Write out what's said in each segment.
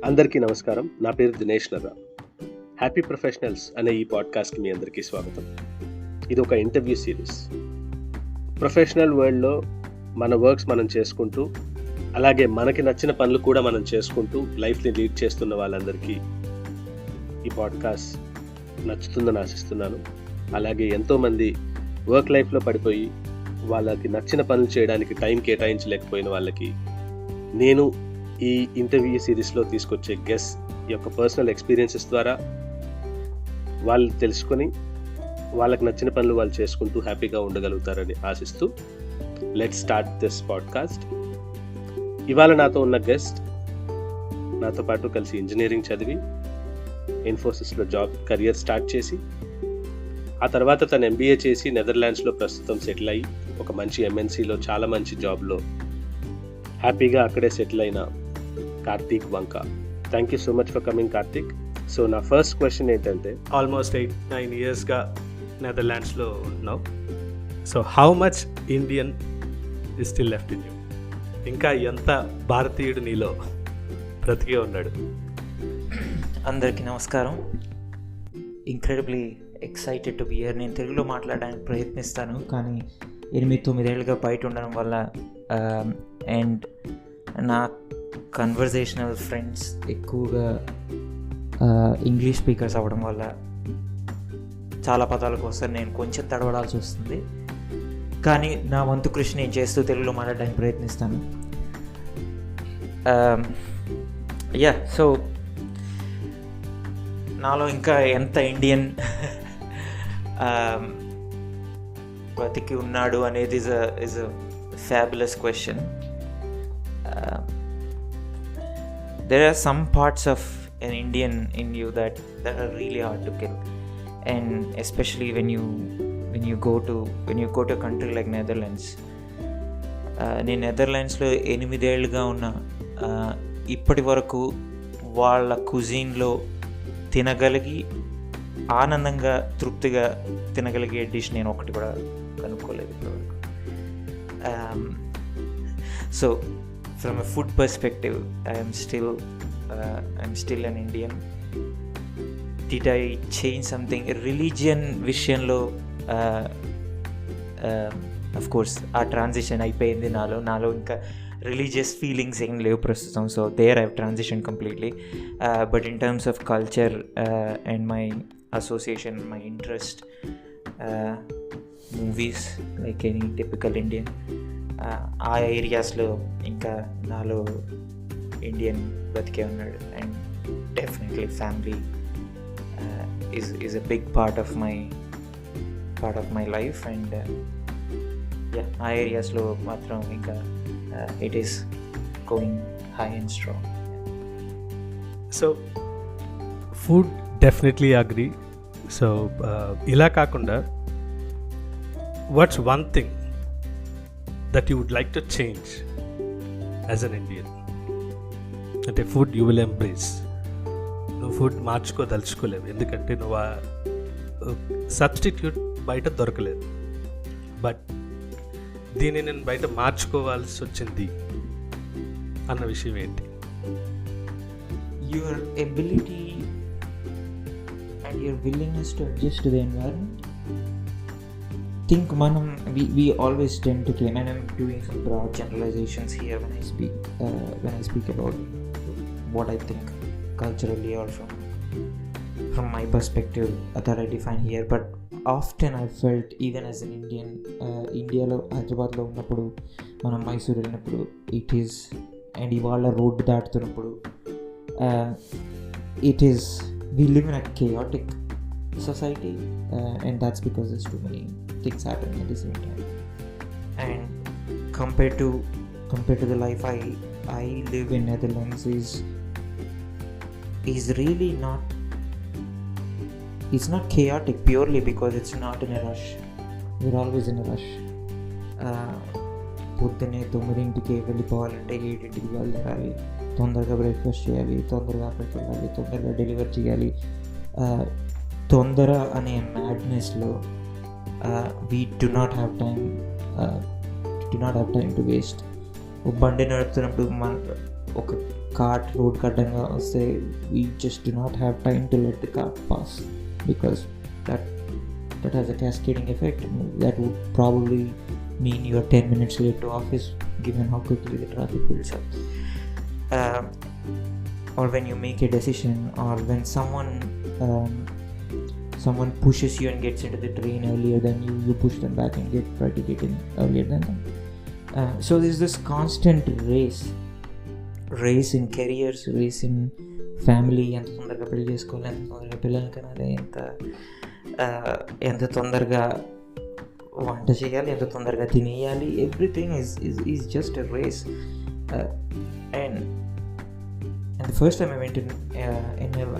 అందరికీ నమస్కారం. నా పేరు దినేష్ నర్రా. హ్యాపీ ప్రొఫెషనల్స్ అనే ఈ పాడ్కాస్ట్కి మీ అందరికీ స్వాగతం. ఇది ఒక ఇంటర్వ్యూ సిరీస్. ప్రొఫెషనల్ వరల్డ్లో మన వర్క్స్ మనం చేసుకుంటూ, అలాగే మనకి నచ్చిన పనులు కూడా మనం చేసుకుంటూ లైఫ్ని లీడ్ చేస్తున్న వాళ్ళందరికీ ఈ పాడ్కాస్ట్ నచ్చుతుందని ఆశిస్తున్నాను. అలాగే ఎంతోమంది వర్క్ లైఫ్లో పడిపోయి వాళ్ళకి నచ్చిన పనులు చేయడానికి టైం కేటాయించలేకపోయిన వాళ్ళకి నేను ఈ ఇంటర్వ్యూ సిరీస్లో తీసుకొచ్చే గెస్ట్ యొక్క పర్సనల్ ఎక్స్పీరియన్సెస్ ద్వారా వాళ్ళు తెలుసుకొని వాళ్ళకి నచ్చిన పనులు వాళ్ళు చేసుకుంటూ హ్యాపీగా ఉండగలుగుతారని ఆశిస్తూ లెట్స్ స్టార్ట్ దిస్ పాడ్కాస్ట్. ఇవాళ నాతో ఉన్న గెస్ట్ నాతో పాటు కలిసి ఇంజనీరింగ్ చదివి ఇన్ఫోసిస్లో కెరియర్ స్టార్ట్ చేసి ఆ తర్వాత తను MBA చేసి నెదర్లాండ్స్లో ప్రస్తుతం సెటిల్ అయ్యి ఒక మంచి MNCలో చాలా మంచి జాబ్లో హ్యాపీగా అక్కడే సెటిల్ అయిన కార్తీక్ వంక. Thank you so much for coming Karthik. So నా ఫస్ట్ క్వశ్చన్ ఏంటంటే, ఆల్మోస్ట్ 8-9 ఇయర్స్గా నెదర్లాండ్స్లో ఉంటున్నావు. So how much Indian is still left in you? ఇంకా ఎంత భారతీయుడు నీలో బ్రతికే ఉన్నాడు? అందరికీ నమస్కారం. Incredibly excited to be here. నేను తెలుగులో మాట్లాడడానికి ప్రయత్నిస్తాను, కానీ 8-9 ఏళ్ళుగా బయట ఉండడం వల్ల అండ్ నా కన్వర్జేషనల్ ఫ్రెండ్స్ ఎక్కువగా ఇంగ్లీష్ స్పీకర్స్ అవ్వడం వల్ల చాలా పదాల కోసం నేను కొంచెం తడబడాల్సి వస్తుంది. కానీ నా వంతు కృషి నేను చేస్తూ తెలుగులో మాట్లాడడానికి ప్రయత్నిస్తాను. సో నాలో ఇంకా ఎంత ఇండియన్ బతికి ఉన్నాడు అనేది is a fabulous question. There are some parts of an Indian in you that are really hard to kill, and especially when you go to a country like Netherlands. నేను నెదర్లాండ్స్లో 8 ఏళ్ళుగా ఉన్న ఇప్పటి వరకు వాళ్ళ కుజీన్లో తినగలిగి ఆనందంగా తృప్తిగా తినగలిగే డిష్ నేను ఒకటి కూడా కనుక్కోలేదు ఇప్పటివరకు. So from a food perspective, I'm still an Indian. Did I change something? Religion విషయంలో of course ఆ ట్రాన్సిషన్ అయిపోయింది. నాలో ఇంకా రిలీజియస్ ఫీలింగ్స్ ఏం లేవు ప్రస్తుతం. So there I've transition completely. But in terms of culture and my association, my interest, movies like any typical Indian, ఆ ఏరియాస్లో ఇంకా నాలో ఇండియన్ బతికే ఉన్నాడు. And definitely family is a big part of my life. And ఆ ఏరియాస్లో మాత్రం ఇంకా it is going high and strong. So food definitely agree. So ఇలా కాకుండా what's one thing that you would like to change as an Indian? అంటే food you will embrace. నువ్వు food మార్చుకోదలుచుకోలేవు, ఎందుకంటే నువ్వు సబ్స్టిట్యూట్ బయట దొరకలేదు. బట్ దీన్ని నేను బయట మార్చుకోవాల్సి వచ్చింది అన్న విషయం ఏంటి? Your ability and your willingness to adjust to the environment. Think we always tend to claim, and I'm doing some broad generalizations here when I speak about what I think culturally or from my perspective that I define here. But often I felt, even as an Indian, ఇండియాలో హైదరాబాద్లో ఉన్నప్పుడు, మనం మైసూర్ వెళ్ళినప్పుడు, it is, and ఇవాళ road దాటుతున్నప్పుడు, it is, we live in a chaotic society, and that's because there's too many things happening at the same time. And compared to the life I live in Netherlands is really not, it's not chaotic purely because it's not in a rush. We're always in a rush. పొద్దున్నే 9ంటికి వెళ్ళిపోవాలంటే 7ంటికి వెళ్ళాలి, తొందరగా breakfast చేయాలి, తొందరగా అక్కడికి వెళ్ళాలి, తొందరగా deliver చేయాలి. తొందర అనే మ్యాడ్నెస్లో we do not have time to waste. బండి నడుపుతున్నప్పుడు ఒక cart road కట్టంగా వస్తే we just do not have time to let the cart pass, because that has a cascading effect. That would probably mean you are 10 minutes late to office, given how quickly the traffic builds up. Or when you make a decision, or when someone pushes you and gets into the train earlier than you push them back and try to get in earlier than them. So there's this constant race in careers, race in family. ఎంత తొందరగా పెళ్లి చేసుకోవాలి, ఎంత తొందరగా పిల్లల్ని కనాలి, ఎంత తొందరగా వంట చేయాలి, ఎంత తొందరగా తినేయాలి. Everything is just a race. And the first time I went in NL,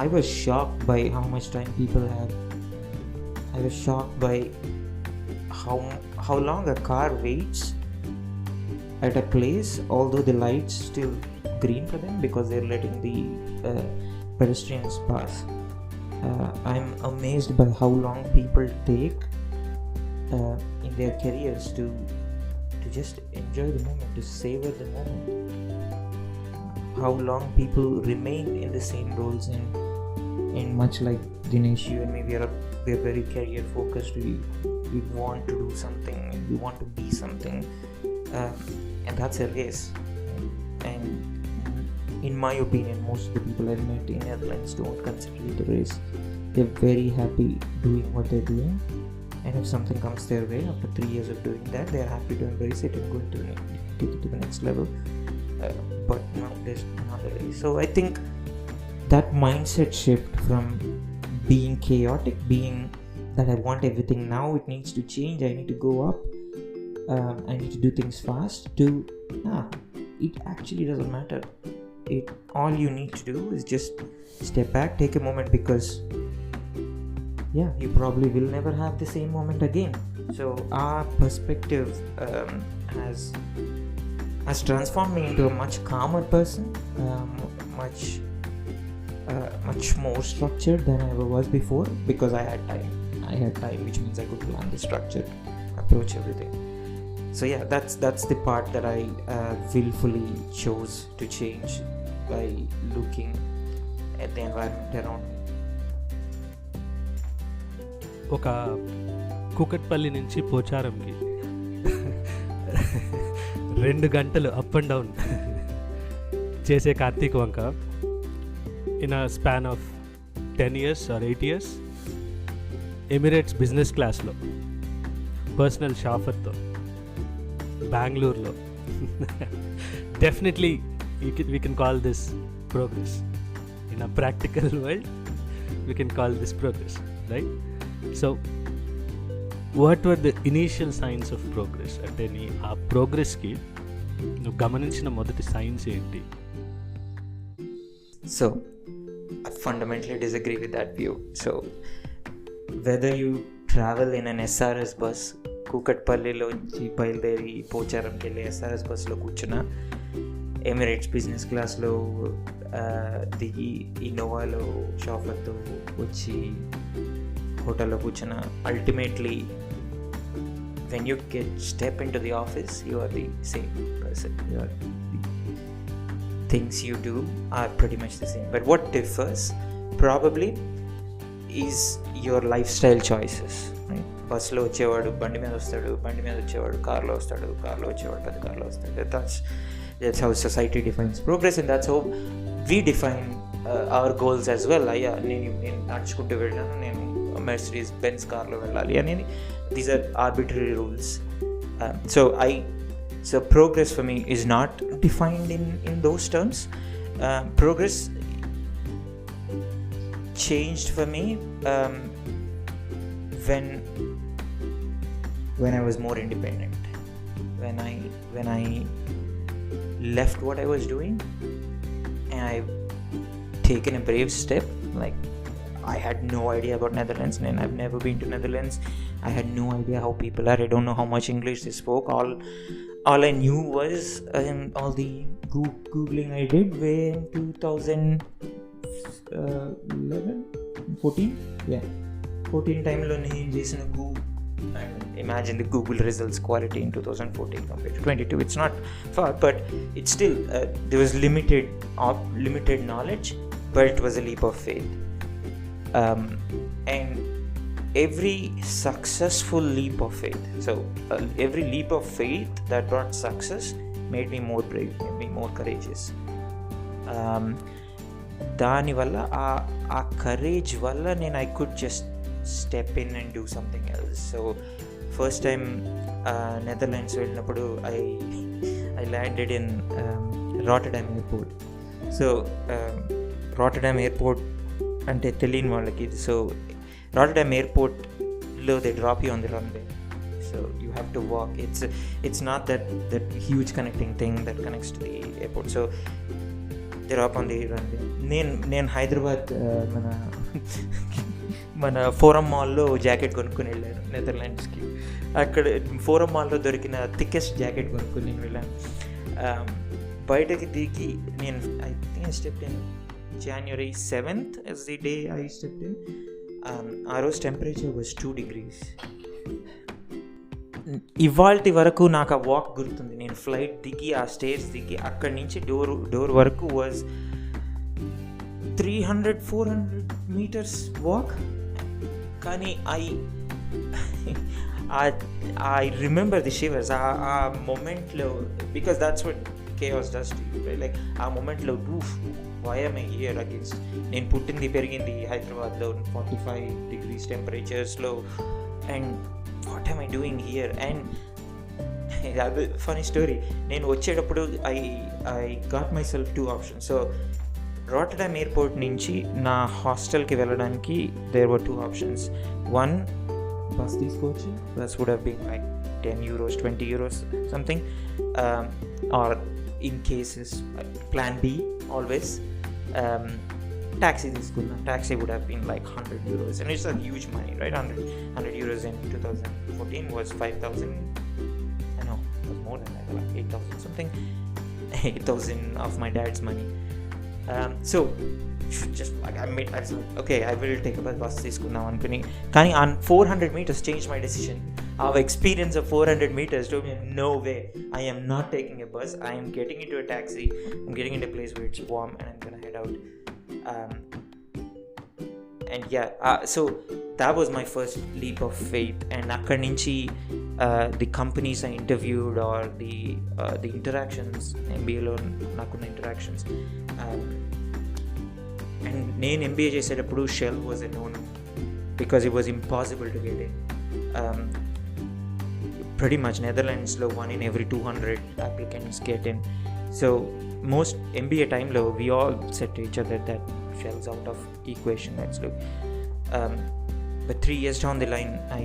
I was shocked by how much time people have. I was shocked by how long a car waits at a place, although the lights still green for them because they're letting the pedestrians pass. I'm amazed by how long people take in their careers to just enjoy the moment, to savor the moment. How long people remain in the same roles, and much like Dinesh, you and me, we are very career focused. We want to do something, we want to be something, and that's a race. And in my opinion, most of the people I've met in Netherlands don't consider it a race. They're very happy doing what they're doing, and if something comes their way after 3 years of doing that, they're happy to embrace it and go take it to the next level. But no, there's not a race. So I think that mindset shift from being chaotic, being that I want everything now, it needs to change, I need to go up, I need to do things fast, to it actually doesn't matter. All you need to do is just step back, take a moment, because you probably will never have the same moment again. So our perspective has transformed me into a much calmer person, much more structured than I ever was before, because I had time, which means I could plan the structured approach everything. So that's the part that I willfully chose to change by looking at the environment around me. ఒక కూకట్పల్లి నుంచి పోచారంకి 2 గంటలు up and down చేసే కార్తీక్ వంక in a span of 10 years or 8 years Emirates business క్లాస్లో personal షాఫర్తో బెంగళూరులో definitely we can call this progress. In a practical world, we can call this progress, right? So what were the initial signs of progress? అంటే నీ ఆ ప్రోగ్రెస్కి నువ్వు గమనించిన మొదటి science ఏంటి? So I fundamentally disagree with that view. So whether you travel in an SRS bus, కూకట్పల్లిలోంచి బయలుదేరి పోచారంకి వెళ్ళి SRS బస్లో కూర్చున్నా, ఎమిరేట్స్ బిజినెస్ క్లాస్లో దిగి ఇన్నోవాలో షాఫర్తో వచ్చి హోటల్లో కూర్చున్న, ultimately when you step into the office, you are the same person. The things you do are pretty much the same, but what differs probably is your lifestyle choices, right? బస్సులో వచ్చేవాడు బండి మీద వస్తాడు, బండి మీద వచ్చేవాడు కార్లో వస్తాడు, కార్లో వచ్చేవాడు పెద్ద కార్లో వస్తాడు. That's how society defines progress, and that's how we define our goals as well. నేను నడుచుకుంటూ వెళ్ళాను, నేను మెర్సిడీస్ బెంజ్ కార్లో వెళ్ళాలి అనేది, these are arbitrary rules. So progress for me is not defined in those terms. Progress changed for me when I was more independent, when I left what I was doing and I've taken a brave step. Like, I had no idea about Netherlands, and I've never been to Netherlands. I had no idea how people are. I don't know how much English they spoke. All I knew was all the googling I did in 2011, 14 time lo nenu chesina Google and imagine the Google results quality in 2014 compared to 22. It's not far, but it's still there was limited knowledge, but it was a leap of faith. And every successful leap of faith, so every leap of faith that brought success made me more brave, made me more courageous. దానివల్ల ఆ courage వల్ల నేను I could just step in and do something else. So first time Netherlands వెళ్ళినప్పుడు I landed in Rotterdam airport. So Rotterdam airport అంటే తెలియని వాళ్ళకి, so Rotterdam ఎయిర్పోర్ట్లో they drop you on the runway. So you have to walk. It's not that huge connecting thing that connects to the airport. So they're up on the runway. నేను హైదరాబాద్ మన forum మాల్లో jacket కొనుక్కొని వెళ్ళాను నెదర్లాండ్స్కి. అక్కడ forum మాల్లో దొరికిన thickest jacket కొనుక్కొని నేను వెళ్ళాను. బయటకి దిగి నేను I think I stepped in January 7th as the day I stepped in. ఆ రోజు టెంపరేచర్ was 2 degrees. ఇవాల్టి వరకు నాకు ఆ వాక్ గుర్తుంది. నేను ఫ్లైట్ దిగి ఆ స్టేర్స్ దిగి అక్కడి నుంచి డోర్ వరకు వాజ్ 300-400 meters వాక్. కానీ I remember the shivers ఆ మొమెంట్లో, because that's what chaos does to you, right? Like ఆ మొమెంట్లో why am I here against, నేను పుట్టింది పెరిగింది హైదరాబాద్లో 45 degrees టెంపరేచర్స్లో, and what am I doing here? And funny story, నేను వచ్చేటప్పుడు I got myself 2 options. So Rotterdam airport నుంచి నా హాస్టల్కి వెళ్ళడానికి there were 2 options. One, bus తీసుకోవచ్చు, bus would have been like 10 euros, 20 euros something, or in cases plan B always, taxi తీసుకున్నా. Taxi would have been like 100 euros, and it's a huge money, right? 100 euros in 2014 was 5,000. I know it was more than that, like 8,000 something. 8,000 of my dad's money. So just like I was like, okay, I will take a bus తీసుకుందాం అనుకుని. కానీ on 400 meters changed my decision. Our experience of 400 meters told me, no way, I am not taking a bus, I am getting into a taxi, I'm getting into a place where it's warm, and I'm gonna head out. And yeah, so that was my first leap of faith. And akkadi nunchi the companies I interviewed, or the interactions, MBA lo nakunna interactions, and నేను MBA చేసేటప్పుడు Shell was a no-no because it was impossible to get in. Pretty much Netherlands lo 1 in every 200 applicants get in. So most MBA time lo we all said to each other that Shell's out of equation, let's look. But 3 years down the line, I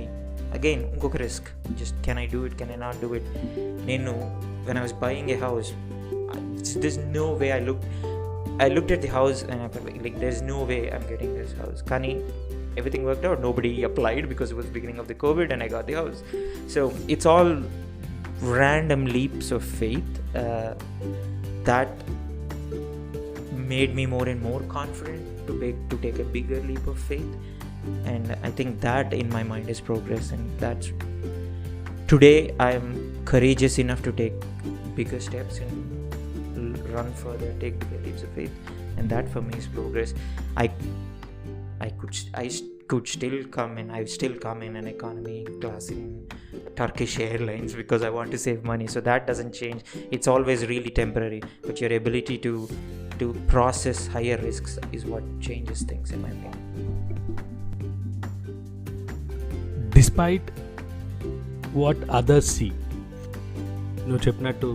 again unkoka risk, just can I do it, can I not do it? Nenu when I was buying a house, there's no way. I looked at the house and I felt like there's no way I'm getting this house. Kani everything worked out, nobody applied because it was the beginning of the COVID, and I got the house. So it's all random leaps of faith that made me more and more confident to take a bigger leap of faith. And I think that in my mind is progress, and that's today I am courageous enough to take bigger steps and run further, take bigger leaps of faith, and that for me is progress. I could still come in, I still come in an economy class in Turkish Airlines because I want to save money, so that doesn't change. It's always really temporary, but your ability to process higher risks is what changes things, in my opinion. Despite what others see, నువ్వు చెప్పినట్టు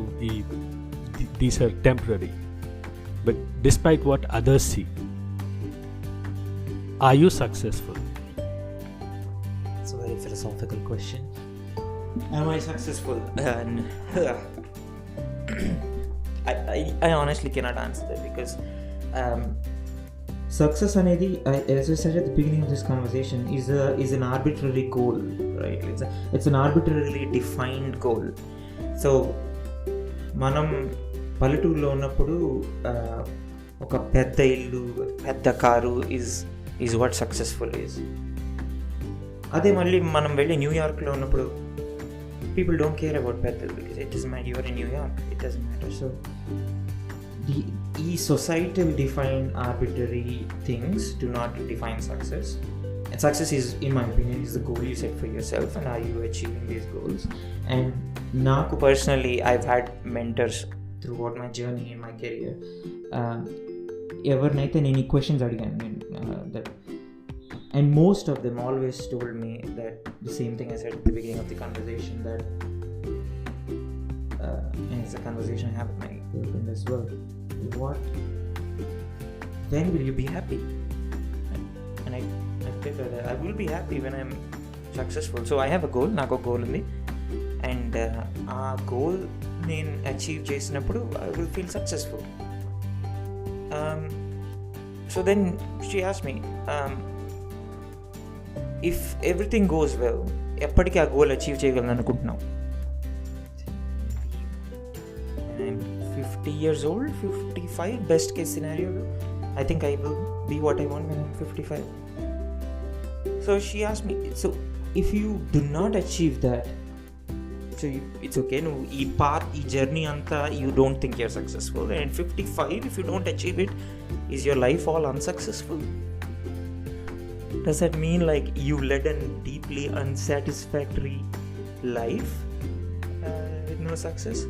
these are temporary, but despite what others see, are you successful? It's a very philosophical question. Am I successful? I honestly cannot answer that, because success anedi, as I said at the beginning of this conversation, is an arbitrary goal, right? It's an arbitrarily defined goal. So మనం పల్లెటూరులో ఉన్నప్పుడు ఒక పెద్ద ఇల్లు, పెద్ద car is what successful is. అదే మళ్ళీ మనం వెళ్ళి న్యూయార్క్లో ఉన్నప్పుడు people don't care about Bethel because it doesn't matter, you are in New York, it doesn't matter. So the societal define arbitrary things do not define success, and success is, in my opinion, is the goal you set for yourself, and are you achieving these goals. And నాకు personally, I've had mentors throughout my journey in my career. ఎవరినైతే నేను ఈ questions అడిగాను that, and most of them always told me that the same thing I said at the beginning of the conversation, that and it's a conversation I have with my girlfriend as well. When will you be happy? And I tell her that I will be happy when I'm successful. So I have a goal, నాకు ఒక goal ఉంది, and ఆ goal నేను achieve చేసినప్పుడు I will feel successful. So then she asked me, if everything goes well, ఎప్పటికీ ఆ goal achieve చేయగలను అనుకుంటున్నావు? I'm 50 years old, 55, best case scenario, I think I will be what I want when I'm 55. So she asked me, so if you do not achieve that, so it's okay, no, ఈ path, ఈ journey anta you don't think you're successful, and 55 if you don't achieve it, is your life all unsuccessful? Does that mean like you led a deeply unsatisfactory life with no success?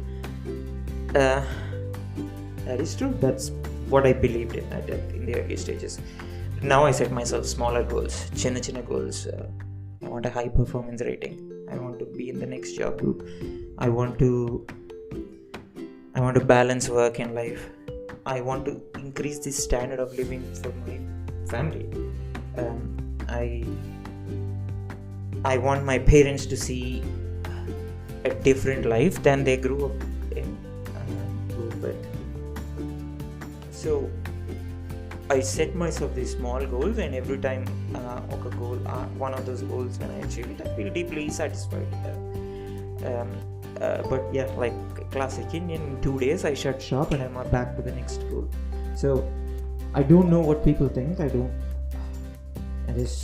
That is true. That's what I believed in in the early stages. Now I set myself smaller goals, chinna goals. I want a high performance rating. I want to be in the next job group. I want to balance work and life. I want to increase the standard of living for my family. I want my parents to see a different life than they grew up in. But so I set myself these small goals, and every time a goal, one of those goals, when I achieve it, I feel deeply satisfied. But yeah, like classic Indian, in 2 days I shut shop and I'm back to the next goal. So I don't know what people think. And it's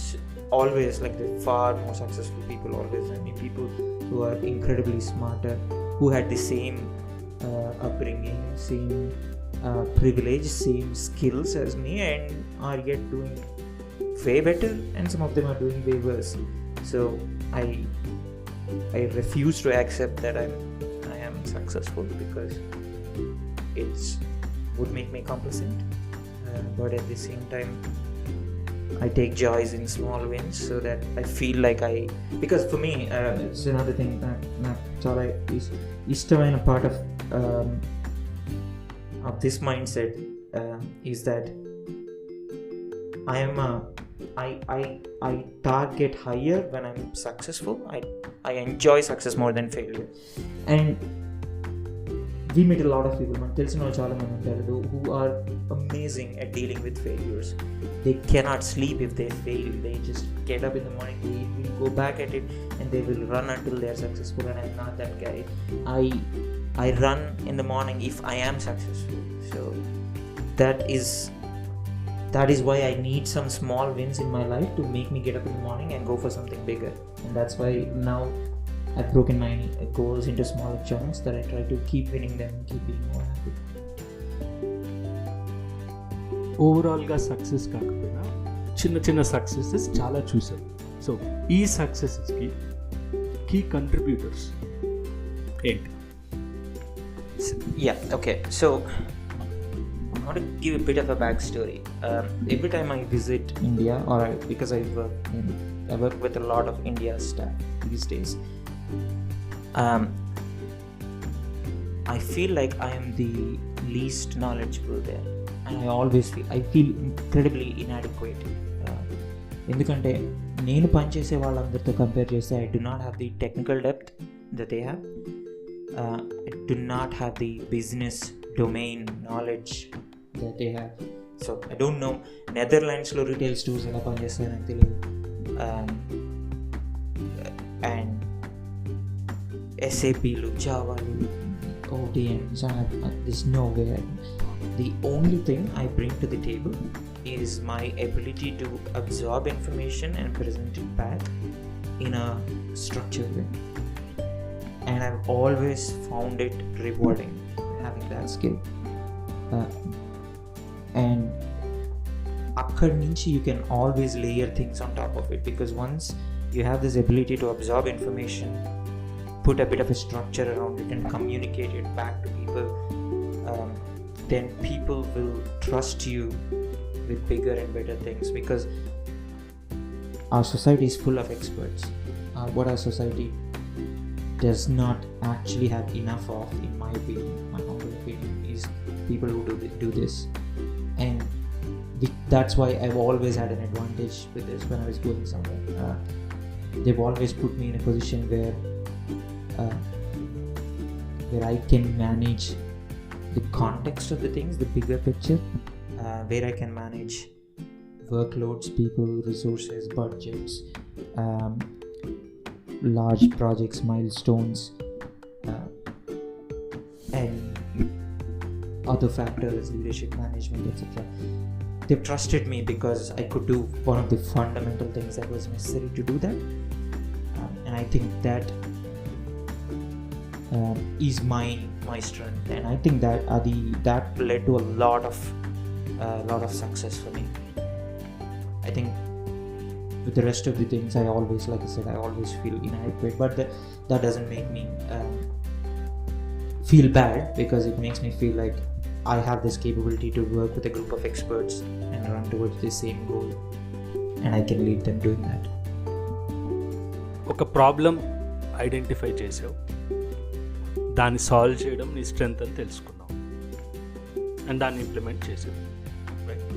always like the far more successful people always, I mean, people who are incredibly smarter, who had the same upbringing, same privilege, same skills as me, and are yet doing way better, and some of them are doing way worse. So I refuse to accept that I am successful, because it would make me complacent, but at the same time I take joys in small wins, so that I feel like because for me it's another thing that chala istamaina part of this mindset is that I target higher when I'm successful. I enjoy success more than failure, and we meet a lot of people, man, తెలిసిన వాళ్ళు చాలా మంది ఉంటారు who are amazing at dealing with failures. They cannot sleep if they fail. They just get up in the morning, they will go back at it, and they will run until they are successful. And I'm not that guy. I run in the morning if I am successful. So that is why I need some small wins in my life to make me get up in the morning and go for something bigger. And that's why now I've broken my goals into smaller chunks that I try to keep winning them and keep being more happy. ఓవరాల్గా success కాకపోయినా చిన్న చిన్న successes చాలా చూసాను. So ఈ సక్సెసెస్కి key contributors ఏంటి? Yeah, okay. So I want to give a bit of a backstory. Every time I visit India, because I work with a lot of India staff these days, I feel like I am the least knowledgeable there, and I feel incredibly inadequate. ఎందుకంటే నేను పనిచేసే వాళ్ళందరితో compare చేస్తే I do not have the technical depth that they have. I do not have the business domain knowledge that they have. So I don't know నెదర్లాండ్స్లో retail stores ఎలా పనిచేస్తాయో నాకు తెలియదు. And SAPలు, జావాలు, ODMs, there's no way. The only thing I bring to the table is my ability to absorb information and present it back in a structured way, and I've always found it rewarding having that skill. And akkadi nunchi you can always layer things on top of it, because once you have this ability to absorb information, put a bit of a structure around it and communicate it back to people, then people will trust you with bigger and better things, because our society is full of experts. What our society does not actually have enough of, in my opinion, my humble opinion, is people who do this. And that's why I've always had an advantage with this when I was going somewhere. They've always put me in a position where I can manage the context of the things, the bigger picture, where I can manage workloads, people, resources, budgets, large projects, milestones, and other factors, leadership, management, etc. They've trusted me because I could do one of the fundamental things that was necessary to do that, and I think that is my strength, and I think that that led to a lot of success for me. I think with the rest of the things, I always, like I said, I always feel inadequate, but that doesn't make me feel bad, because it makes me feel like I have this capability to work with a group of experts and run towards the same goal, and I can lead them doing that. ఒక problem identify చేసావు, దాన్ని solve చేయడం నీ strength అని తెలుసుకున్నావు, and దాన్ని implement చేసావు. Right,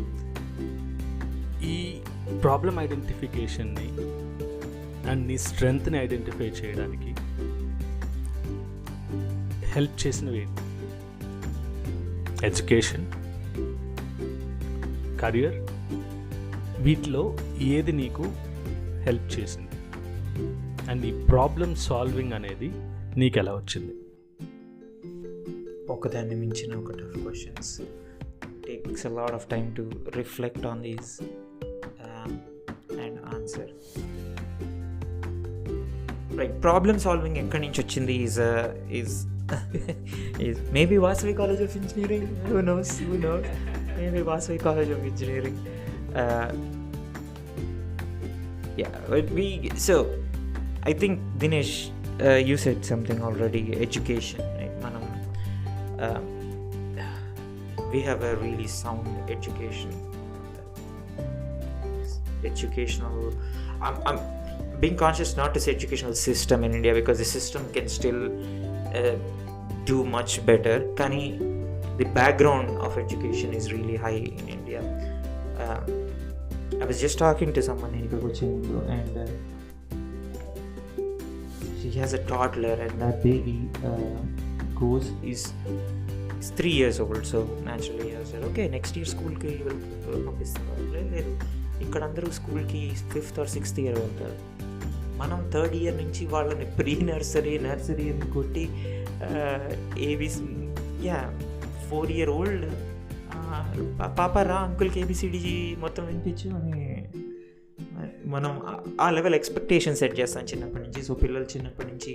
ఈ ప్రాబ్లం ఐడెంటిఫికేషన్ని అండ్ నీ స్ట్రెంగ్త్ని ఐడెంటిఫై చేయడానికి హెల్ప్ చేసినవి ఏంటి? ఎడ్యుకేషన్, కెరియర్, వీటిలో ఏది నీకు హెల్ప్ చేసింది? అండ్ ఈ ప్రాబ్లమ్ సాల్వింగ్ అనేది నీకు ఎలా వచ్చింది? ఒకదాన్ని మించిన ఒక tough questions. Takes a lot of time to reflect on these and answer. Right, problem solving ఎక్కడి నుంచి వచ్చింది is maybe Vasavi College of Engineering, who knows, maybe Vasavi College of Engineering. So I think Dinesh, you said something already, education, right? Manam we have a really sound educational I'm being conscious not to say educational system in India, because the system can still do much better. Kani the background of education is really high in India. I was just talking to someone in Kochi, and she has a toddler, and that baby is 3 years old. So naturally I said, okay, next year school ki పంపిస్తాను. లేదు, ఇక్కడ అందరూ స్కూల్కి 5th or 6th year వెళ్తారు. మనం 3rd year నుంచి వాళ్ళని pre nursery అని కొట్టి ఏబిసి 4 year old పాప రా అంకుల్కి ఏబిసిడి మొత్తం వినిపించు అని మనం ఆ లెవెల్ ఎక్స్పెక్టేషన్ సెట్ చేస్తాం చిన్నప్పటి నుంచి. సో పిల్లలు చిన్నప్పటి నుంచి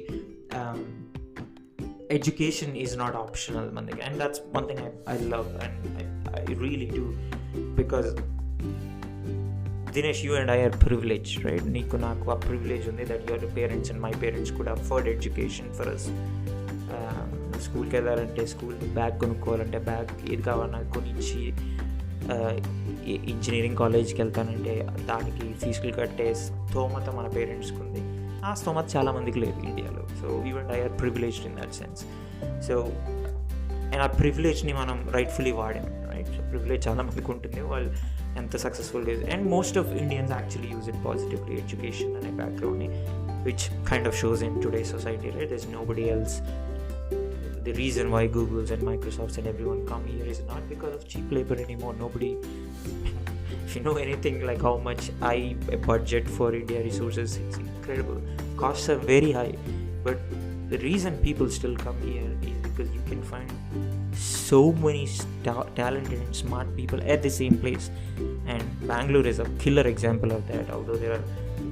education is not optional, and that's one thing I love, and I really do, because Dinesh, you and I are privileged, right? Neeku naaku a privilege undi that your parents and my parents could afford education for us. School ki vellalante school bag konukovalante bag edi kavalana konichi, engineering కాలేజ్కి వెళ్తానంటే దానికి ఫీజులు కట్టే స్తోమత మన పేరెంట్స్కి ఉంది. ఆ స్తోమత చాలామందికి లేదు ఇండియాలో. So you and I are privileged in that sense. So and ఆ ప్రివిలేజ్ని మనం రైట్ఫుల్లీ వాడాం, రైట్? సో ప్రివిలేజ్ చాలామందికి ఉంటుంది, వాళ్ళు ఎంత సక్సెస్ఫుల్గా. And most of Indians actually use it positively, education అనే బ్యాక్గ్రౌండ్ని, which kind of shows in today society, right? There's nobody else. The reason why Googles and Microsofts and everyone come here is not because of cheap labor anymore. Nobody, if you know anything like how much I budget for India resources, it's incredible. Costs are very high, but the reason people still come here is because you can find so many talented and smart people at the same place. And Bangalore is a killer example of that. Although there are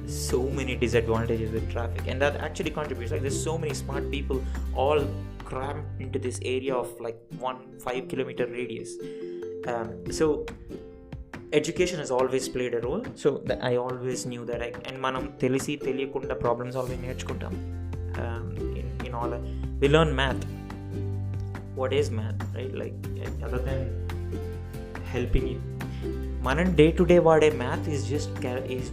so many disadvantages with traffic, and that actually contributes. Like, there's so many smart people all crammed into this area of like 5-kilometer radius. So education has always played a role. So I always knew that and manam telisi teliyakunda problem solving నేర్చుకుంటాం. In all we learn math. What is math, right? Like, other than helping you, మనం day to day వాడే math is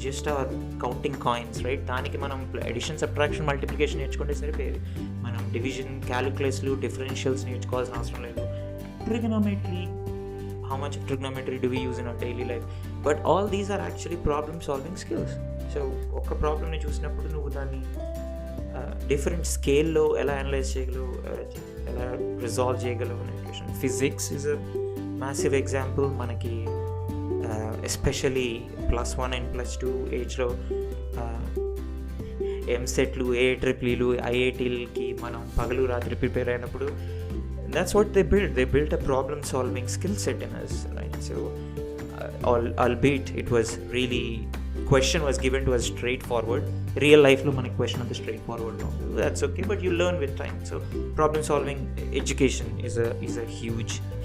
just hour counting coins, right? దానికి మనం addition, subtraction, multiplication నేర్చుకుంటే సరిపోయేది. మనం division, క్యాలిక్యులస్లు, differentials నేర్చుకోవాల్సిన అవసరం లేదు. Trigonometry, how much of trigonometry do we use in our daily life? But all these are actually problem solving skills. So ఒక ప్రాబ్లమ్ని చూసినప్పుడు నువ్వు దాన్ని డిఫరెంట్ స్కేల్లో ఎలా అనలైజ్ చేయగలవు, ఎలా రిజాల్వ్ చేయగలవు అనే question. Physics is a massive example. మనకి ఎస్పెషలీ +1 and +2 ఏజ్లో ఎంసెట్లు, ఏఐట్రిప్లీలు, ఐఐటీలకి మనం పగలు రాత్రి ప్రిపేర్ అయినప్పుడు that's what they built a problem solving skill set in us, right? So albeit it was really, question was given to us straightforward. Real life lo manaki question anta straightforward no, that's okay, but you learn with time. So problem solving education is a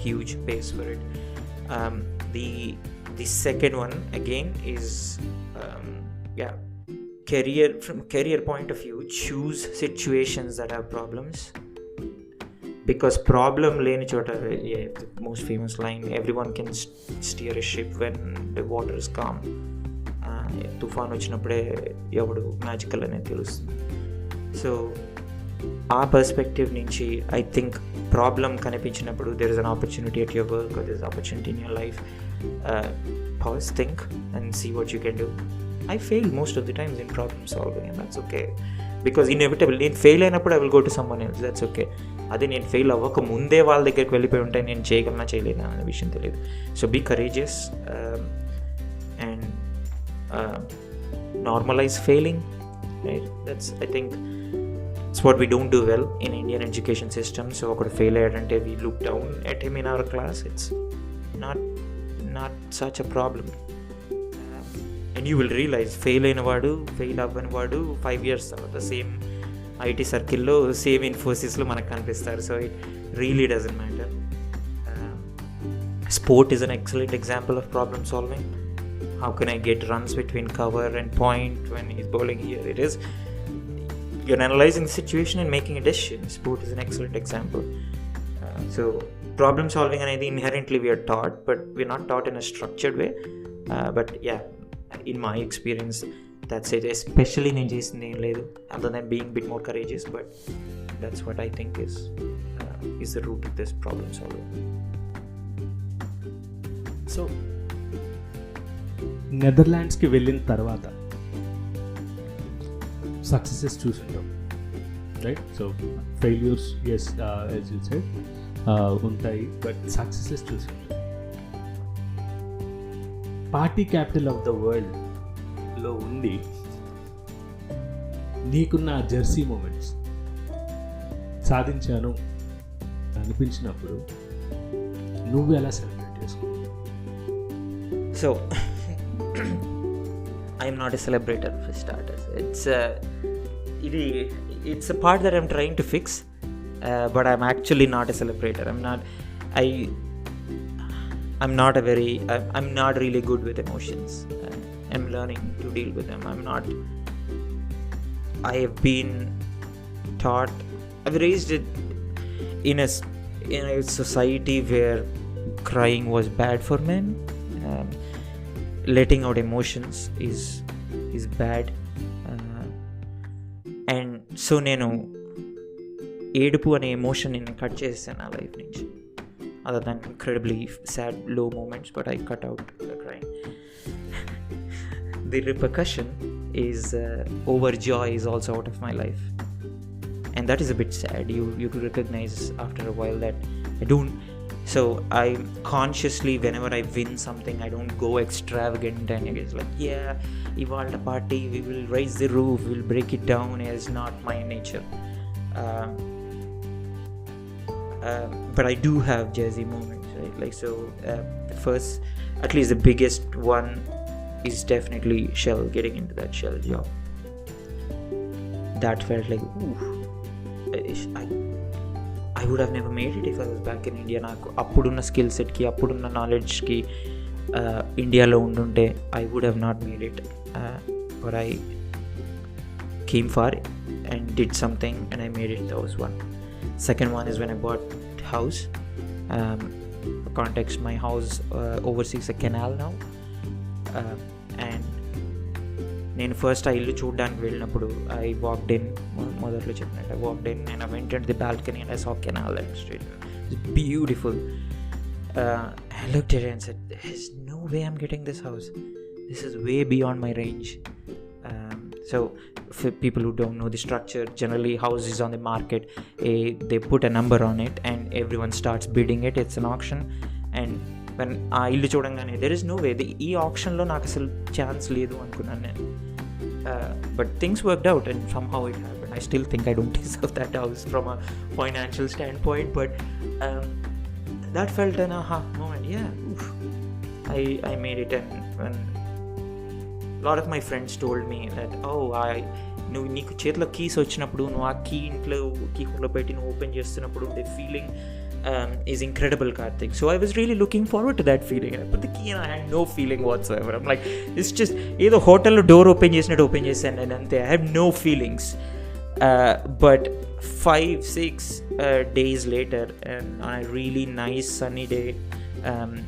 huge base for it. The second one again is career. From career point of view, choose situations that have problems, because problem leni chota, the most famous line, everyone can steer a ship when the water is calm. తుఫాన్ వచ్చినప్పుడే ఎవడు magical అనేది తెలుస్తుంది. So ఆ perspective నుంచి I think problem కనిపించినప్పుడు there is an opportunity at your work, there is opportunity in your life. Pause, think and see what you can do. I fail most of the times in problem solving, and that's okay, because inevitably నేను fail అయినప్పుడు I will go to someone else, that's okay. అదే నేను fail అవ్వక ముందే వాళ్ళ దగ్గరికి వెళ్ళిపోయి ఉంటే నేను చేయగలనా చేయలేనా అనే విషయం తెలియదు. So be courageous and normalize failing, right? That's, I think it's what we don't do well in Indian education system. So ఒకడు fail అయ్యాడంటే we look down at him in our class. It's not such a problem. And you will realize fail అవ్వని వాడు 5 years తర్వాత same IT సర్కిల్లో, same ఇన్ఫోసిస్లో మనకు కనిపిస్తారు. So it really doesn't matter. Sport is an excellent example of problem solving. How can I get runs between cover and point when he's bowling here? It is, you're analyzing the situation and making a decision. Sport is an excellent example. So problem solving అనేది inherently we are taught, but we're not taught in a structured way. But yeah, in my experience, that's it. Especially నేను చేసింది ఏం లేదు other than being a bit more courageous, but that's what I think is the root of this problem solving. So నెదర్లాండ్స్కి వెళ్ళిన తర్వాత successes చూసుంటాం, right? So failures as as you said ఉంటాయి, but successes చూసుంటాం. పార్టీ క్యాపిటల్ ఆఫ్ ద వరల్డ్లో ఉండి నీకున్న Jersey moments సాధించాను అనిపించినప్పుడు నువ్వు ఎలా సెలబ్రేట్ చేసుకున్నావు? So I am not a celebrator for starters. It's a part that I'm trying to fix, but I'm actually not a celebrator. I'm not really good with emotions. I'm learning to deal with them. I have been taught, I've raised it in a society where crying was bad for men. Letting out emotions is bad, and so నేను ఏడుపు అనే emotion నేను cut చేసాను నా life నుంచి. other than incredibly sad low moments, but I cut out the crying. The repercussion is overjoy is also out of my life, and that is a bit sad. You recognize after a while that I don't. So I consciously, whenever I win something, I don't go extravagant and it's like, yeah, ivalda party, we will raise the roof, we'll break it down. It's not my nature. But I do have jazzy moments, right? Like, so the first, at least the biggest one is definitely shell, getting into that shell job. That felt like, I would have never made it if I was back in India. నాకు అప్పుడున్న skill సెట్కి, అప్పుడున్న నాలెడ్జ్కి ఇండియాలో ఉండుంటే I would have not made it. But I came far and did something and I made it. That was one. Second one is when I bought house. For context, my house oversees a canal now. And నేను first ఆ ఇల్లు చూడడానికి వెళ్ళినప్పుడు I walked in, మొదట్లో చెప్పినట్టు I walked in and I went into the balcony and I saw canal and straight. It's beautiful. I looked at it and said, there's no way I'm getting this house. This is way beyond my range. So for people who don't know the structure, generally houses on the market, they put a number on it and everyone starts bidding it. It's an auction. And when ఆ ఇల్లు చూడంగానే there is no way, ఈ ఆప్షన్లో నాకు అసలు chance లేదు అనుకున్నాను నేను. But things worked out and somehow it happened. I still think I don't deserve that house from a financial standpoint, but that felt an aha moment. Yeah, I made it. And when a lot of my friends told me that, నువ్వు నీకు చేతిలో keys వచ్చినప్పుడు, నువ్వు ఆ key ఇంట్లో key హోల్లో పెట్టి నువ్వు open చేస్తున్నప్పుడు the feeling is incredible, Karthik. So I was really looking forward to that feeling. And I put the key and I had no feeling whatsoever. I'm like, it's just either hotel door open చేసాను and ante. I have no feelings. But 5-6 days later, and on a really nice sunny day,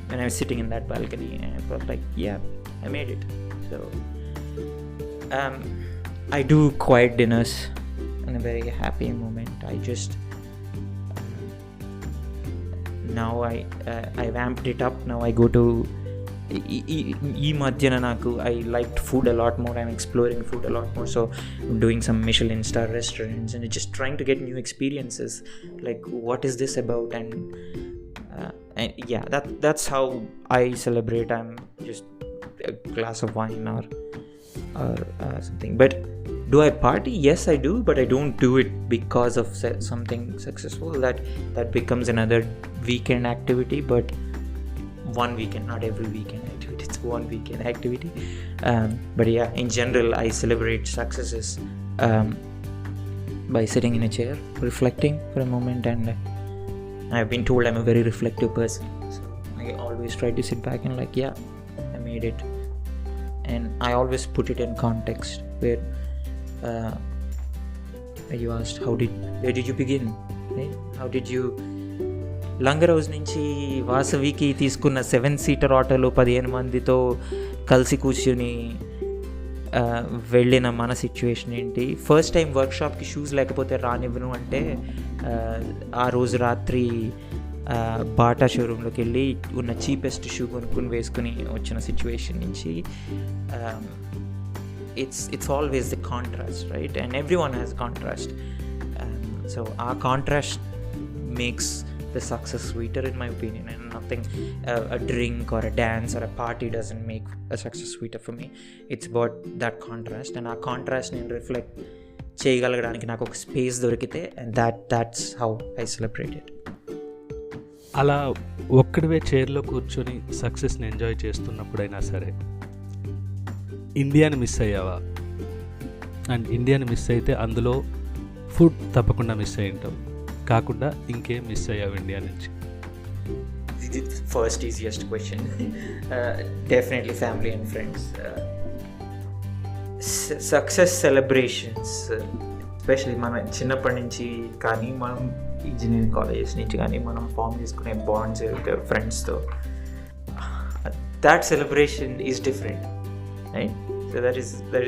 when I was sitting in that balcony, I felt like, yeah, I made it. So I do quiet dinners in a very happy moment. I just now I vamped it up. Now I go to ఈ మధ్యన నాకు I liked food a lot more. I'm exploring food a lot more, so I'm doing some Michelin star restaurants and just trying to get new experiences, like what is this about. And yeah, that's how I celebrate. I'm just a glass of wine or something. But do I party? Yes, I do, but I don't do it because of something successful. That becomes another weekend activity, but one weekend, not every weekend activity. It's one weekend activity. But yeah, in general, I celebrate successes by sitting in a chair, reflecting for a moment. And I've been told I'm a very reflective person, so I always try to sit back and like, yeah, I made it. And I always put it in context where you asked, where did you begin? Right? How did you langar house నుంచి వాసవికి తీసుకున్న 7-seater ఆటోలో 15 మందితో కలిసి కూర్చుని వెళ్ళిన మన situation ఏంటి? First time వర్క్షాప్కి shoes లేకపోతే రానివ్వను అంటే ఆ రోజు రాత్రి బాటా షోరూంలోకి వెళ్ళి ఉన్న చీపెస్ట్ షూ కొనుక్కుని వేసుకుని వచ్చిన సిచ్యువేషన్ నుంచి it's always the contrast, right? And everyone has contrast. So our contrast makes the success sweeter, in my opinion. And nothing, a drink or a dance or a party doesn't make a success sweeter for me. It's about that contrast, and our contrast నేను reflect చేయగలగడానికి నాకు ఒక space దొరికితే, and that's how I celebrate it. అలా ఒక్కడివే చైర్లో కూర్చొని సక్సెస్ని enjoy చేస్తున్నప్పుడైనా సరే ఇండియాని మిస్ అయ్యావా? అండ్ ఇండియాని మిస్ అయితే అందులో ఫుడ్ తప్పకుండా మిస్ అయ్యి ఉంటావు, కాకుండా ఇంకేం మిస్ అయ్యావు ఇండియా నుంచి? First easiest question. Definitely family and friends. Success celebrations, especially మన చిన్నప్పటి నుంచి కానీ మనం ఇంజనీరింగ్ కాలేజెస్ నుంచి కానీ మనం ఫామ్ చేసుకునే బాండ్స్ ఫ్రెండ్స్తో, that celebration is different, right? So that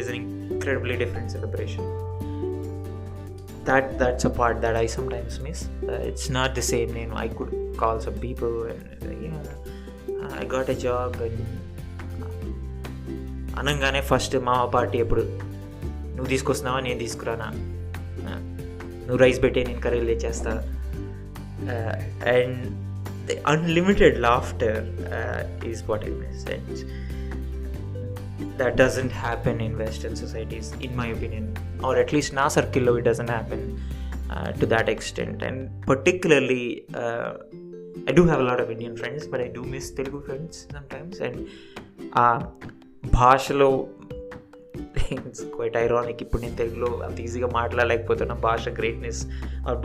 is an incredibly different celebration. That's a part that I sometimes miss. It's not the same. I could call some people and I got a job and అనగానే first మా party ఎప్పుడు, నువ్వు తీసుకొస్తున్నావా నేను తీసుకురానా, నువ్వు rice పెట్టే నేను కర్రీలు తెచ్చేస్తా. And the unlimited laughter is what I miss. And that doesn't happen in Western societies, in my opinion, or at least na circle it doesn't happen to that extent. And particularly I do have a lot of Indian friends, but I do miss Telugu friends sometimes. And భాషలో it's quite ironic. ఇప్పుడు నేను తెలుగులో అంత ఈజీగా మాట్లాడలేకపోతున్నా భాష greatness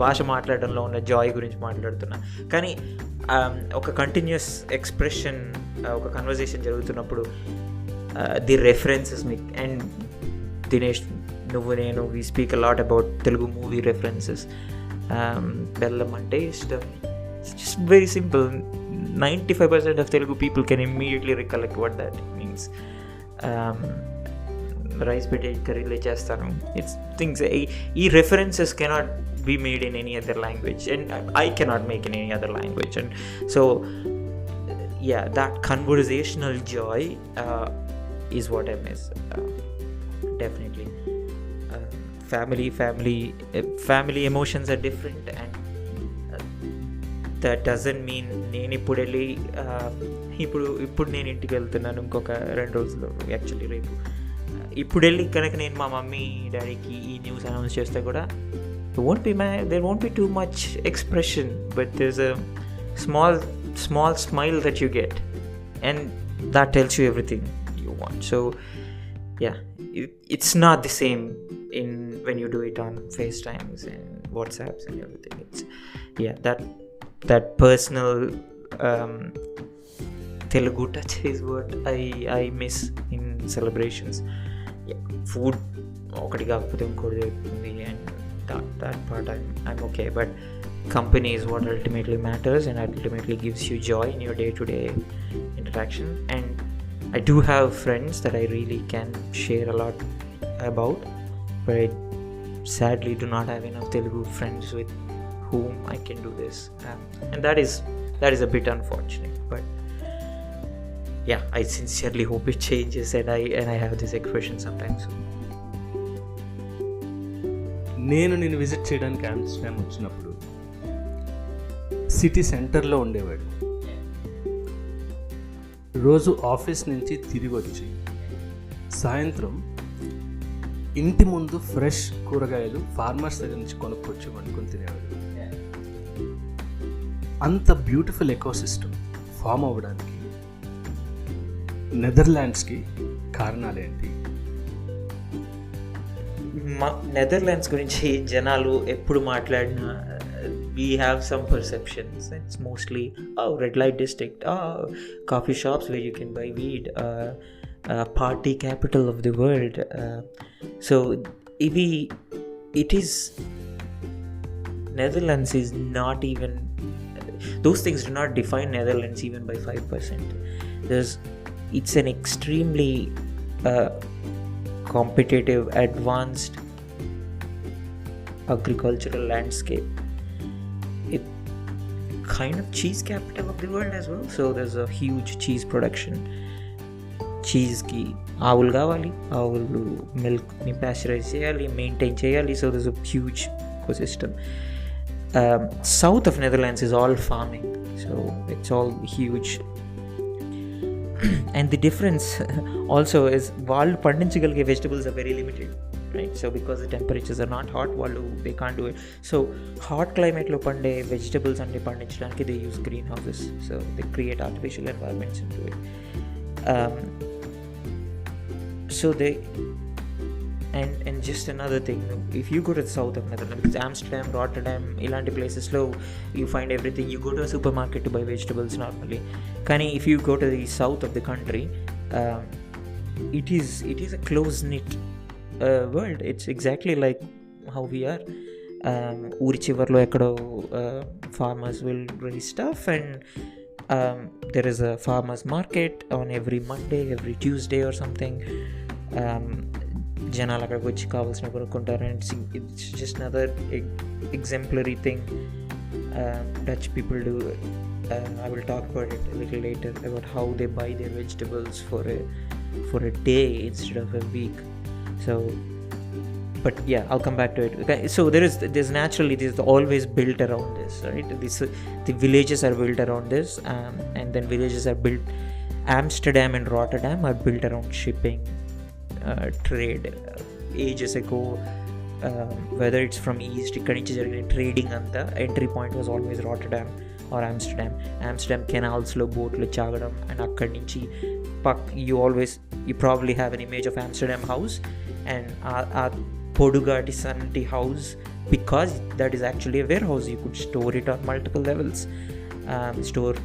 భాష మాట్లాడడంలో ఉన్న Joy గురించి మాట్లాడుతున్నా. కానీ ఒక కంటిన్యూస్ ఎక్స్ప్రెషన్, ఒక కన్వర్జేషన్ జరుగుతున్నప్పుడు ది రెఫరెన్సెస్ మీకు అండ్ దినేష్, నువ్వు నేను we speak a lot about Telugu movie references. బెల్లం అంటే ఇష్టం, just very simple. 95% of Telugu people can immediately recollect what that means. Rice పెట్టి కర్రీలో చేస్తాను. It's things. ఈ references cannot be made in any other language, and I cannot make in any other language. And so yeah, that conversational joy is what I miss, definitely. Family emotions are different, and that doesn't mean నేను ఇప్పుడు నేను ఇంటికి వెళ్తున్నాను ఇంకొక 2 రోజుల్లో, actually రేపు. ఇప్పుడు వెళ్ళి కనుక నేను మా మమ్మీ డాడీకి ఈ న్యూస్ అనౌన్స్ చేస్తే కూడా there won't be too much expression, but there's a small smile that you get, and that tells you everything you want. So yeah, it's not the same when you do it on FaceTimes and WhatsApps and everything. It's that personal Telugu touch is what I miss in celebrations. Yeah, food ఒకటి కాకపోతే ఇంకోటి దొరుకుతుంది, and that part I'm okay, but company is what ultimately matters and ultimately gives you joy in your day-to-day interaction. And I do have friends that I really can share a lot about, but I sadly do not have enough Telugu friends with whom I can do this, and that is a bit unfortunate. But yeah, I sincerely hope it changes, and I have this expression sometimes. నేను visit చేయడానికి Amsterdam వచ్చినప్పుడు city సెంటర్లో ఉండేవాడు. రోజు office నుంచి తిరిగి వచ్చి సాయంత్రం ఇంటి ముందు ఫ్రెష్ కూరగాయలు ఫార్మర్స్ దగ్గర నుంచి కొనుక్కొచ్చి వండుకొని తినేవాడు. అంత బ్యూటిఫుల్ ఎకోసిస్టమ్ ఫామ్ అవ్వడానికి నెదర్లాండ్స్కి కారణాలేంటి? నెదర్లాండ్స్ గురించి జనాలు ఎప్పుడు మాట్లాడినా we have some perceptions. It's mostly red light district, coffee shops where you can buy weed, party capital of the world. So it is Netherlands is not even, those things do not define Netherlands even by 5%. It's an extremely competitive, advanced agricultural landscape. It kind of cheese capital of the world as well, so there's a huge cheese production. Cheese ki ఆవులు కావాలి, ఆవులు milk ని పాస్చరైజ్ చేయాలి, maintain చేయాలి, so there's a huge ecosystem. South of Netherlands is all farming, so it's all huge. And the difference also is వాళ్ళు పండించగలిగే vegetables are very limited, right? So because the temperatures are not hot, they can't do it. So hot climate lo pande vegetables ante pandinchadaniki they use greenhouses, so they create artificial environments into it. So they and just another thing, if you go to the south of Netherlands, because Amsterdam, Rotterdam, ilanti places lo you find everything. You go to a supermarket to buy vegetables normally. Kani if you go to the south of the country, it is a close knit world. It's exactly like how we are. Uri chivarlo ekkado farmers will raise stuff, and there is a farmers market on every Monday, every Tuesday or something. జనాలు అక్కడికి వచ్చి కావాల్సిన కొనుక్కుంటారు. And it's just another exemplary thing Dutch people do. I will talk about it a little later about how they buy their vegetables for a day instead of a week. So but yeah, I'll come back to it. Okay, so there's naturally this always built around this, right? The villages are built around this, and then villages are built. Amsterdam and Rotterdam are built around shipping, trade. Ages ago, whether it's from east, ikkadi nunchi jarigina trading anta entry point was always Rotterdam or Amsterdam canals lo boat lo chagadam, and akkadi nunchi you probably have an image of Amsterdam house, and our Podugati Santi house, because that is actually a warehouse. You could store it on multiple levels, store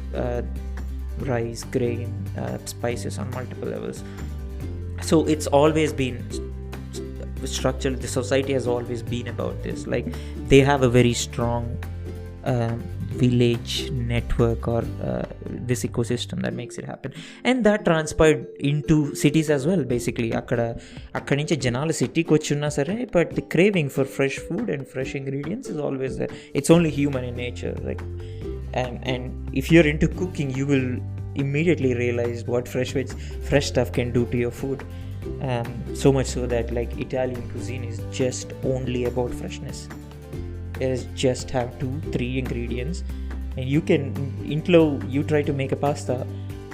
rice, grain, spices on multiple levels. So it's always been structured. The society has always been about this. Like, they have a very strong village network, or this ecosystem that makes it happen, and that transpired into cities as well. Basically అక్కడి నుంచి జనాలు సిటీకి వచ్చి ఉన్నా సరే, but the craving for fresh food and fresh ingredients is always there. It's only human in nature. Like, and if you're into cooking, you will immediately realize what fresh stuff can do to your food. So much so that, like, Italian cuisine is just only about freshness. It is just have 2-3 ingredients, and you try to make a pasta,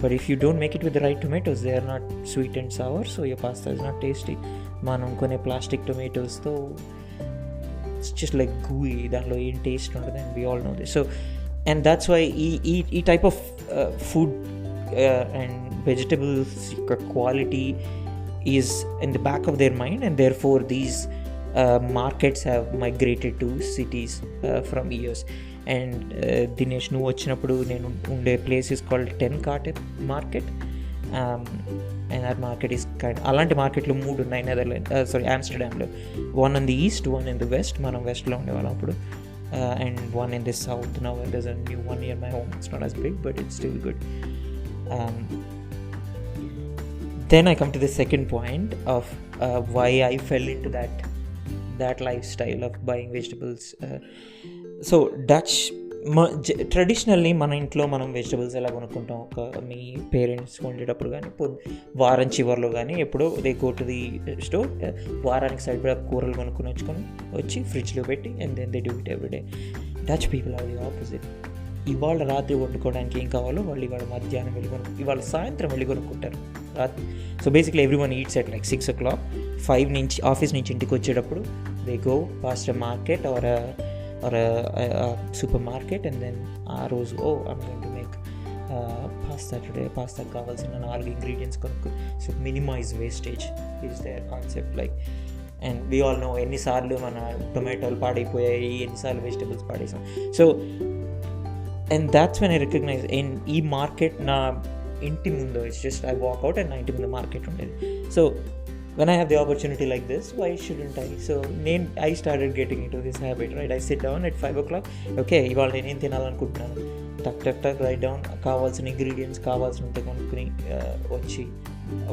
but if you don't make it with the right tomatoes, they are not sweet and sour, so your pasta is not tasty. Manam kone plastic tomatoes tho it's just like gooey, danlo em taste undadu, and we all know this. So, and that's why e type of food and vegetables quality is in the back of their mind, and therefore these markets have migrated to cities from years. And Dinesh, nu vachinappudu nenu unde place is called 10 Cart market, and that market is kind of alanti market lo 3 unnai Netherlands, Amsterdam lo. One in the east, one in the west, manam west lo undevallam appudu, and one in the south. Now there's a new one near my home. It's not as big, but it's still good. Then I come to the second point of why I fell into that lifestyle of buying vegetables. So traditionally మన ఇంట్లో మనం vegetables ఎలా కొనుక్కుంటాం, మీ parents వండేటప్పుడు కానీ, వారం చివరిలో కానీ ఎప్పుడో they go to the store, వారానికి సరిపడా కూరలు కొనుక్కొని వచ్చి ఫ్రిడ్జ్లో పెట్టి, and then they do it everyday. Dutch people are the opposite. ఇవాళ రాత్రి వండుకోవడానికి ఏం కావాలో వాళ్ళు ఇవాళ మధ్యాహ్నం ఇవాళ సాయంత్రం వెళ్ళి కొనుక్కుంటారు. So basically everyone eats at like 6 o'clock. 5 నుంచి ఆఫీస్ నుంచి ఇంటికి వచ్చేటప్పుడు they go past a market or supermarket, and then ఆ రోజు I'm going to make pasta today. పాస్తాకి కావాల్సిన 4 ingredients కొనుక్కు. So minimize wastage is their concept. Like, and we all know ఎన్నిసార్లు మన టొమాటోలు పాడైపోయాయి, ఎన్నిసార్లు వెజిటబుల్స్ పాడేసాం. So and that's when I recognize ఈ మార్కెట్ నా ఇంటి ముందు, it's just I walk out and నా ఇంటి ముందు మార్కెట్ ఉండేది. So when I have the opportunity like this, why shouldn't I? So I started getting into this habit, right? I sit down at 5 o'clock. Okay, ఇవాళ నేను ఏం తినాలనుకుంటున్నాను, టక్ right down, కావాల్సిన ingredients కావాల్సినంత కొనుక్కుని వచ్చి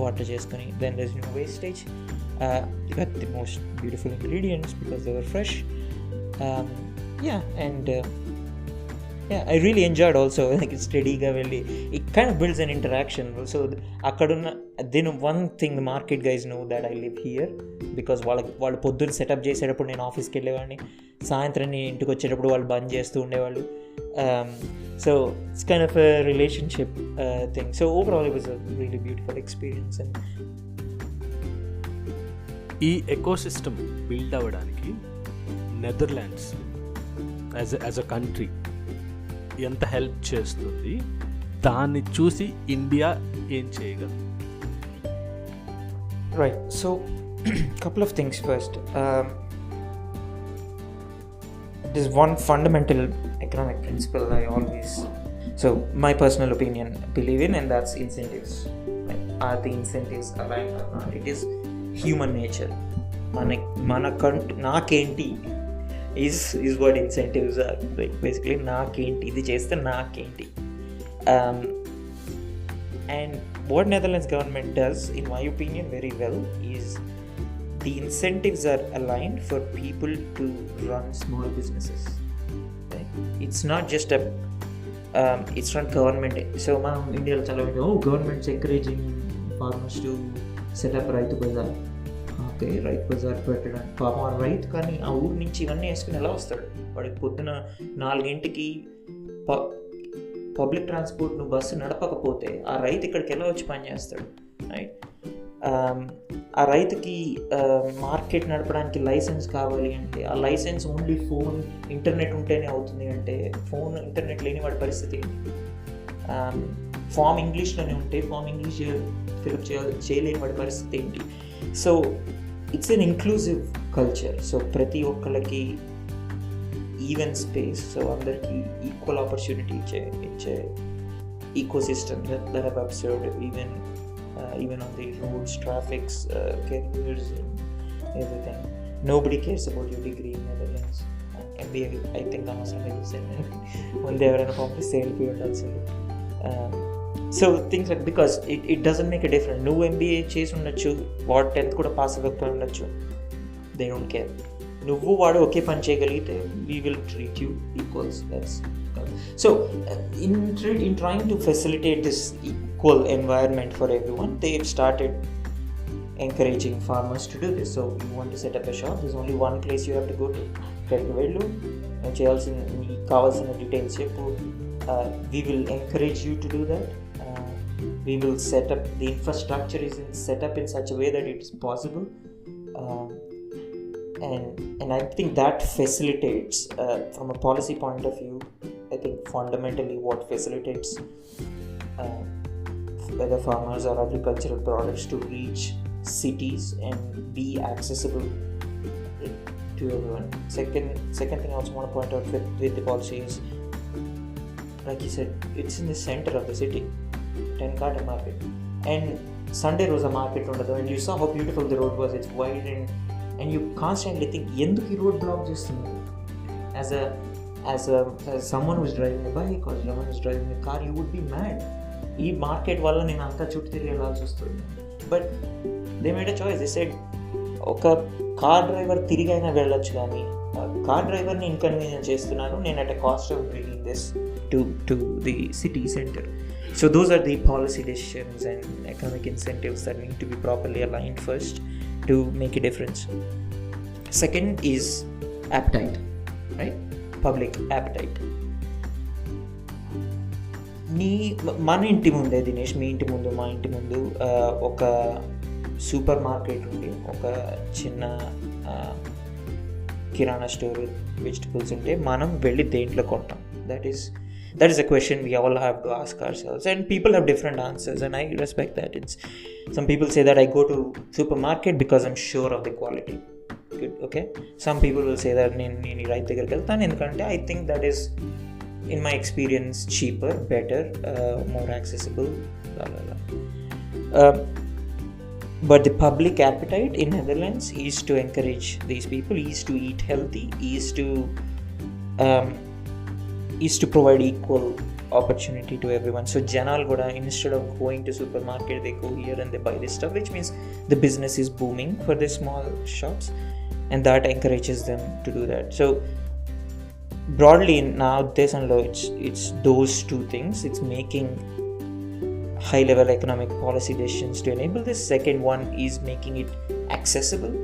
వాటర్ చేసుకుని, then there's no wastage. You got the most beautiful ingredients because they were fresh. I really enjoyed also, like, steadyగా వెళ్ళి, it kind of builds an interaction. So అక్కడున్న, then one thing the market guys know that I live here, because వాళ్ళు పొద్దున్న setup చేసేటప్పుడు నేను ఆఫీస్కి వెళ్ళేవాడిని, సాయంత్రం నేను ఇంటికి వచ్చేటప్పుడు వాళ్ళు బంద్ చేస్తూ ఉండేవాళ్ళు. So it's kind of a relationship thing. So overall it was a really beautiful experience. And ఈ ఎకోసిస్టమ్ బిల్డ్ అవ్వడానికి నెదర్లాండ్స్ యాజ్ అ కంట్రీ ఎంత హెల్ప్ చేస్తుంది, దాన్ని చూసి ఇండియా ఏం చేయగలదు? Right, so couple of things first. There's one fundamental economic principle I always, so my personal opinion, believe in, and that's incentives. Like, are the incentives aligned or not? It is human nature. నాకేంటి is what incentives are. Like, basically నాకేంటి, ఇది చేస్తే నాకేంటి. And what Netherlands government does, in my opinion, very well, is the incentives are aligned for people to run small businesses. Right? It's not just it's not government. So మనం ఇండియాలో చాలా government's encouraging farmers to set up Rythu Bazar. Okay, Rythu Bazar పెట్టడానికి పాపం రైతు, కానీ ఆ ఊరి నుంచి ఇవన్నీ వేసుకుని ఎలా వస్తాడు? వాడికి పొద్దున 4 పబ్లిక్ ట్రాన్స్పోర్ట్ నువ్వు బస్సు నడపకపోతే ఆ రైతు ఇక్కడికి ఎలా వచ్చి పని చేస్తాడు? రైట్, ఆ రైతుకి మార్కెట్ నడపడానికి లైసెన్స్ కావాలి అంటే ఆ లైసెన్స్ ఓన్లీ ఫోన్, ఇంటర్నెట్ ఉంటేనే అవుతుంది అంటే ఫోన్, ఇంటర్నెట్ లేని వాడి పరిస్థితి ఏంటి? ఫామ్ ఇంగ్లీష్లోనే ఉంటే ఫామ్ ఇంగ్లీష్ ఫిలప్ చేయలేని వాడి పరిస్థితి ఏంటి? So it's an inclusive culture. So ప్రతి ఒక్కళ్ళకి ఈవెన్ స్పేస్, సో అందరికీ ఈక్వల్ ఆపర్చునిటీ ఇచ్చే ecosystem that have observed even on the roads, traffics, careers and everything. Nobody cares about your degree in Netherlands. MBA, I think I'm saying when they are in a public sale period also. So things like, because it doesn't make a difference. No MBA chase unnachu, what 10th kuda pass avakku unnachu, they don't care. నువ్వు వాడు ఒకే పని చేయగలిగితే we will treat you equals. That's so in trying to facilitate this equal environment for everyone, they've started encouraging farmers to do this. So you want to set up a shop, there's only one place you have to go to. ఇక్కడికి వెళ్ళు, చేయాల్సిన కావాల్సిన details చెప్పు, we will encourage you to do that. We will set up, the infrastructure is set up in such a way that it is possible. And I think that facilitates, from a policy point of view, I think fundamentally what facilitates whether farmers or agricultural products to reach cities and be accessible to everyone. Second thing I also want to point out with the policy is, like you said, it's in the center of the city, 10 market, and Sunday was a market undadu, and you saw how beautiful the road was. It's wide and you constantly think, ఎందుకు ఈ road black చేస్తుంది? As someone who's driving a bike or someone who's driving a car, you would be mad. ఈ market వల్ల నేను అంతా చుట్టూ తిరిగి వెళ్ళాల్సి వస్తుంది. But they made a choice. They said, ఒక కార్ డ్రైవర్ తిరిగి అయినా వెళ్ళొచ్చు, కానీ కార్ డ్రైవర్ని ఇన్కన్వీనియన్స్ చేస్తున్నాను నేను at a cost of bringing this to the city center. So those are the policy decisions and economic incentives that need to be properly aligned first to make a difference. Second is appetite, right? Public appetite. మన ఇంటి ముందే దినేష్, మీ ఇంటి ముందు, మా ఇంటి ముందు ఒక super market ఉండి ఒక చిన్న కిరాణా స్టోర్ వెజిటబుల్స్ ఉంటే మనం వెళ్ళి దేంట్లో కొంటాం? That is a question we all have to ask ourselves, and people have different answers, and I respect that. Some people say that I go to supermarket because I'm sure of the quality. Good, okay. Some people will say that నేను రైతు దగ్గరికి వెళ్తాను ఎందుకంటే I think that is, in my experience, cheaper, better, more accessible, blah blah blah. But the public appetite in Netherlands is to encourage these people, is to eat healthy, is to provide equal opportunity to everyone. So janal goda, instead of going to supermarket, they go here and they buy this stuff, which means the business is booming for the small shops, and that encourages them to do that. So broadly now desanlo, it's those two things. It's making high level economic policy decisions to enable this. Second one is making it accessible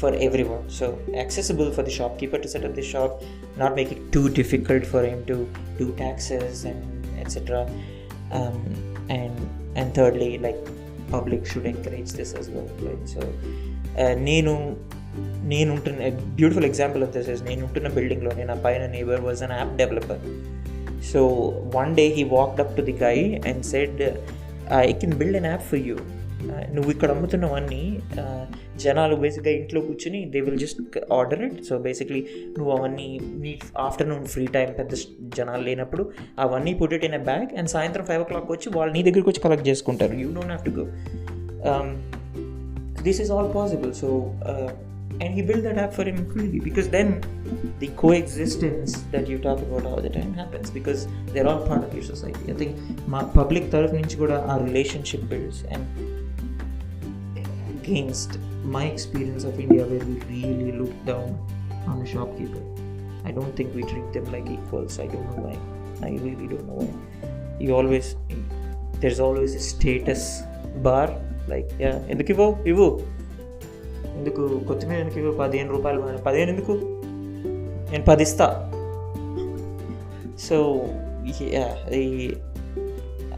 for everyone. So accessible for the shopkeeper to set up the shop, not make it too difficult for him to do taxes and etc. And thirdly, like, public should encourage this as well, right? So నేను a beautiful example of this is, నేను ఉంటున్న building లో నా పైన neighbor was an app developer. So one day he walked up to the guy and said, I can build an app for you. నువ్వు ఇక్కడ అమ్ముతున్నవన్నీ జనాలు బేసిక్గా ఇంట్లో కూర్చుని they will just order it. So basically నువ్వు అవన్నీ నీ ఆఫ్టర్నూన్ ఫ్రీ టైం పెద్ద జనాలు లేనప్పుడు అవన్నీ put it in a bag, and సాయంత్రం 5 o'clock వచ్చి వాళ్ళు నీ దగ్గరికి వచ్చి కలెక్ట్ చేసుకుంటారు. You don't have to go. This is all possible. So and he built that app for him fully, because then the coexistence that you talk about all the time happens, because they're all part of your society. I think public taraf nunchi kuda our relationship builds, and against my experience of India, where we really look down on the shopkeeper, I don't think we treat them like equals. I don't know why. I really don't know why. There's always a status bar, like, yeah, enduku ivu ఎందుకు కొత్తిమీర ఎందుకు 15 రూపాయలు, 15 ఎందుకు, నేను 10 ఇస్తా. So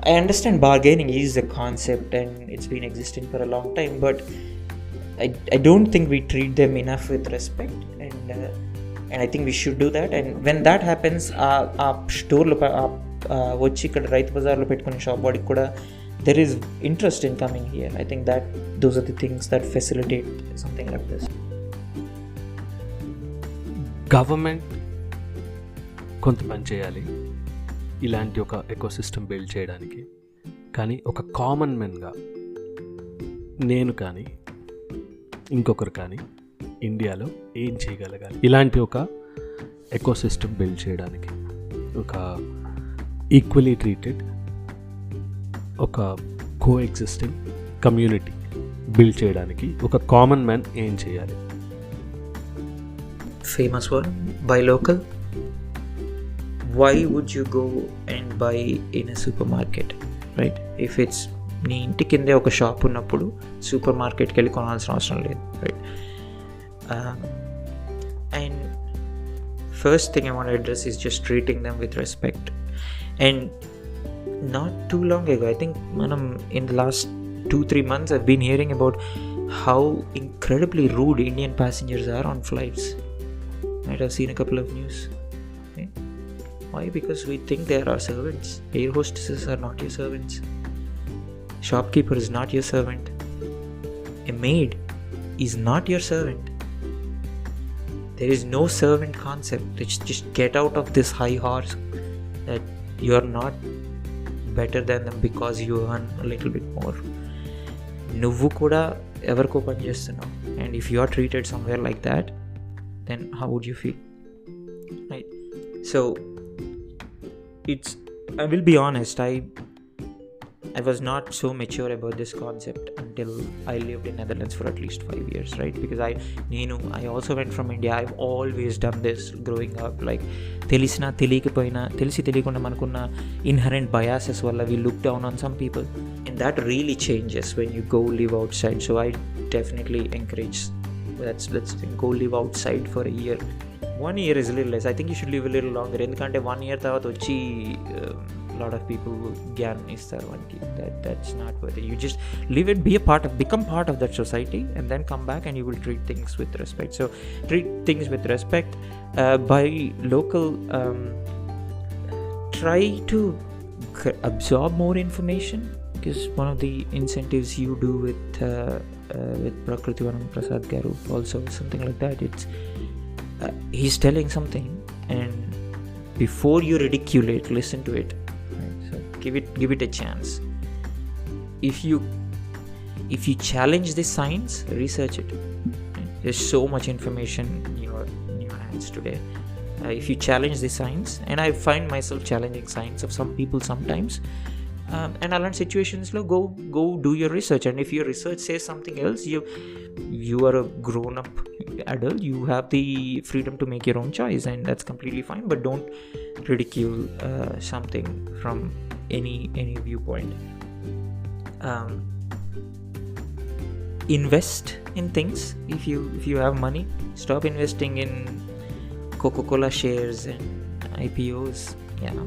I understand bargaining is a concept and it's been existing for a long time, but I don't think we treat them enough with respect, and I think we should do that. And when that happens, our store, వచ్చి ఇక్కడ రైతు బజార్లో పెట్టుకునే shop వాడికి కూడా there is interest in coming here. I think that those are the things that facilitate something like this. Government కొంత పని చేయాలి ఇలాంటి ఒక ఎకోసిస్టమ్ బిల్డ్ చేయడానికి. కానీ ఒక కామన్ మెన్గా నేను కానీ ఇంకొకరు కానీ ఇండియాలో ఏం చేయగలగాలి ఇలాంటి ఒక ఎకోసిస్టమ్ బిల్డ్ చేయడానికి? ఒక ఈక్వలీ ట్రీటెడ్ ఒక కో ఎగ్జిస్టింగ్ కమ్యూనిటీ బిల్డ్ చేయడానికి ఒక కామన్ మ్యాన్ ఏం చేయాలి? Famous one, buy local. Why would you go and buy in a supermarket, right? If it's నీ ఇంటి కిందే ఒక షాప్ ఉన్నప్పుడు సూపర్ మార్కెట్కి వెళ్ళి కొనాల్సిన అవసరం లేదు, right? And first thing I want to address is just treating them with respect. And not too long ago, I think manam in the last 2-3 months I've been hearing about how incredibly rude Indian passengers are on flights. Right, I've seen a couple of news. Okay? Why? Because we think they are our servants. Air hostesses are not your servants. Shopkeeper is not your servant. A maid is not your servant. There is no servant concept. It's just get out of this high horse that you are not better than them because you earn a little bit more. నువ్వు కూడా ఎవరికో పని చేస్తున్నావు, and if you are treated somewhere like that, then how would you feel, right? So it's, I will be honest, I was not so mature about this concept until I lived in Netherlands for at least 5 years, right? Because I also went from India. I've always done this growing up, like telisina teliyakapoyina telisi teliyakunda manakuన్న inherent biases valla we look down on some people, and that really changes when you go live outside. So I definitely encourage, let's go live outside for a year. 1 year is a little less. I think you should live a little longer, ఎందుకంటే 1 year తర్వాత వచ్చి lot of people gyan istar vanki, that's not worth it. You just live it, become part of that society, and then come back and you will treat things with respect. So treat things with respect, buy local, try to absorb more information, because one of the incentives you do with Prakriti Vanam Prasad Garu also something like that. It's he's telling something, and before you ridiculate, listen to it. Give it a chance. If you challenge the science, research it. There's so much information in your hands today. If you challenge the science, and I find myself challenging science of some people sometimes, and I learn situations like go do your research, and if your research says something else, you are a grown up adult, you have the freedom to make your own choice, and that's completely fine. But don't ridicule something from any viewpoint. Invest in things. If you have money, stop investing in Coca-Cola shares and IPOs. Yeah,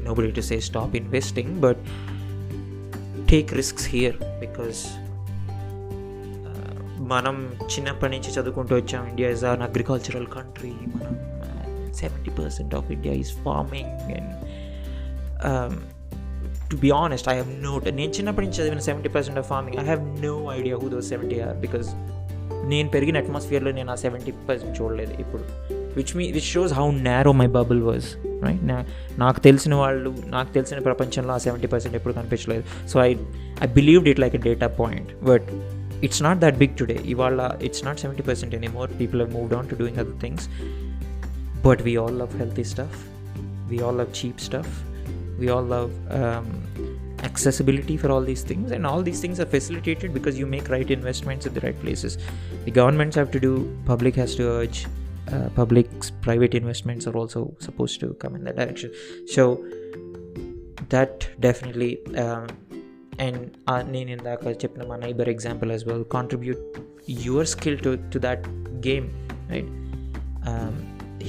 nobody to say stop investing, but take risks here, because మనం చిన్నప్పటి నుంచి చదువుకుంటూ వచ్చాం, India is an agricultural country. మనం 70% of India is farming, and to be honest, నేను చిన్నప్పటి నుంచి చదివిన 70% of farming, I have no idea who those 70 are, because నేను పెరిగిన అట్మాస్ఫియర్లో నేను ఆ 70% చూడలేదు ఇప్పుడు, which shows how narrow my bubble was, right? నాకు తెలిసిన ప్రపంచంలో ఆ 70% ఎప్పుడు కనిపించలేదు. So I believed it like a data point, but it's not that big today. Ivala, it's not 70% anymore. People have moved on to doing other things, but we all love healthy stuff, we all love cheap stuff, we all love accessibility for all these things, and all these things are facilitated because you make right investments at the right places. The governments have to do, public has to urge, private investments are also supposed to come in that direction. So that definitely and నేను ఇందాక చెప్పిన మా neighbour example as well, contribute your skill to that game, right?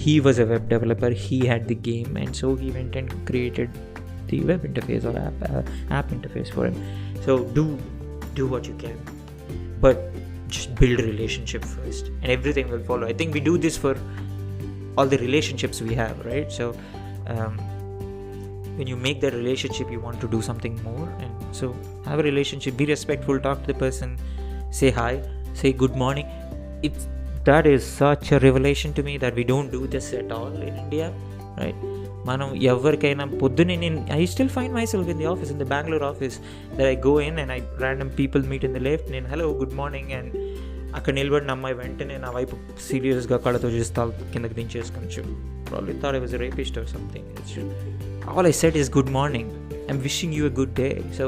He was a web developer, he had the game, and so he went and created the web interface or app interface for him. So do what you can, but just build a relationship first, and everything will follow. I think we do this for all the relationships we have, right? So when you make that relationship, you want to do something more. And so have a relationship, be respectful, talk to the person, say hi, say good morning. That is such a revelation to me that we don't do this at all in India, right? మనం ఎవరికైనా పొద్దున్నే I still find myself in the office, in the Bangalore office, that I go in and I random people meet in the lift, నేను hello good morning, and అక్కడ నిలబడిన అమ్మాయి వెంటనే నా వైపు సీరియస్గా కళ్ళతో చేస్తా కిందకి దించేసుకొని probably thought I was a rapist or something. All I said is good morning, I'm wishing you a good day. So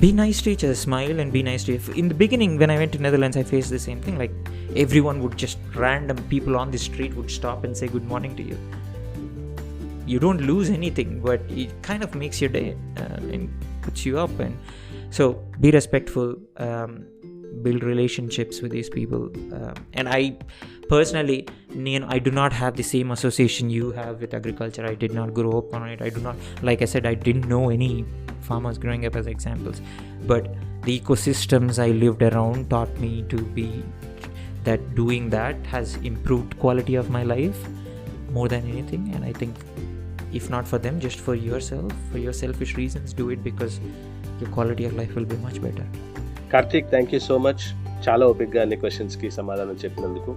be nice to each other, smile and be nice to you. In the beginning when I went to Netherlands, I faced the same thing. Like everyone would just, random people on the street would stop and say good morning to you. You don't lose anything, but it kind of makes your day and puts you up. And so be respectful, build relationships with these people. And I personally, I do not have the same association you have with agriculture. I did not grow up on it. I do not, like I said, I didn't know any farmers growing up as examples, but the ecosystems I lived around taught me to be that doing that has improved quality of my life more than anything. And I think if not for them, just for yourself, for your selfish reasons, do it, because your quality of life will be much better. Karthik, thank you so much. చాలా ఓపిక్గా అన్ని క్వశ్చన్స్కి సమాధానం చెప్పినందుకు.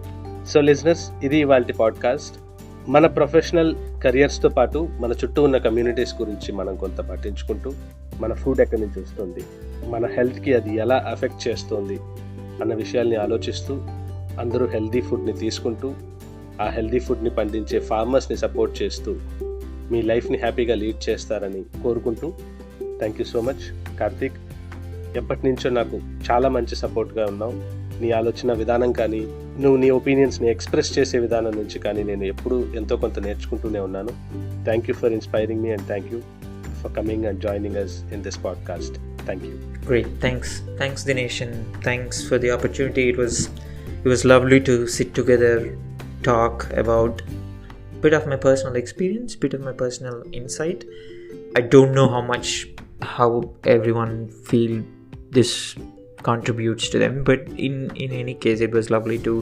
So listeners, ఇది ఇవాల్టి podcast. మన professional కెరియర్స్తో పాటు మన చుట్టూ ఉన్న కమ్యూనిటీస్ గురించి మనం కొంత పట్టించుకుంటూ, మన ఫుడ్ ఎక్కడి నుంచి వస్తుంది, మన హెల్త్కి అది ఎలా అఫెక్ట్ చేస్తుంది అన్న విషయాల్ని ఆలోచిస్తూ, అందరూ హెల్దీ ఫుడ్ని తీసుకుంటూ, ఆ హెల్దీ ఫుడ్ని పండించే ఫార్మర్స్ని సపోర్ట్ చేస్తూ మీ లైఫ్ని హ్యాపీగా లీడ్ చేస్తారని కోరుకుంటూ, thank you so much Karthik. ఎప్పటి నుంచో నాకు చాలా మంచి సపోర్ట్గా ఉన్నావు. నీ ఆలోచన విధానం కానీ, నువ్వు నీ ఒపీనియన్స్ని ఎక్స్ప్రెస్ చేసే విధానం నుంచి కానీ నేను ఎప్పుడూ ఎంతో కొంత నేర్చుకుంటూనే ఉన్నాను. Thank you for inspiring me, and thank you for coming and joining us in this podcast. Thank you. Great, thanks Dinesh, and thanks for the opportunity. It was lovely to sit together, talk about a bit of my personal experience, bit of my personal insight. I don't know how everyone feel this contributes to them, but in any case, it was lovely to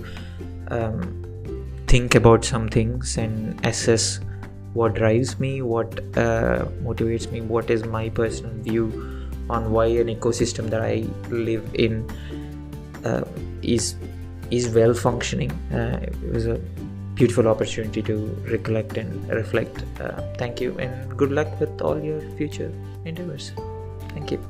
think about some things and assess what drives me, what motivates me, what is my personal view on why an ecosystem that I live in is well functioning. It was a beautiful opportunity to recollect and reflect. Thank you, and good luck with all your future endeavors. Thank you.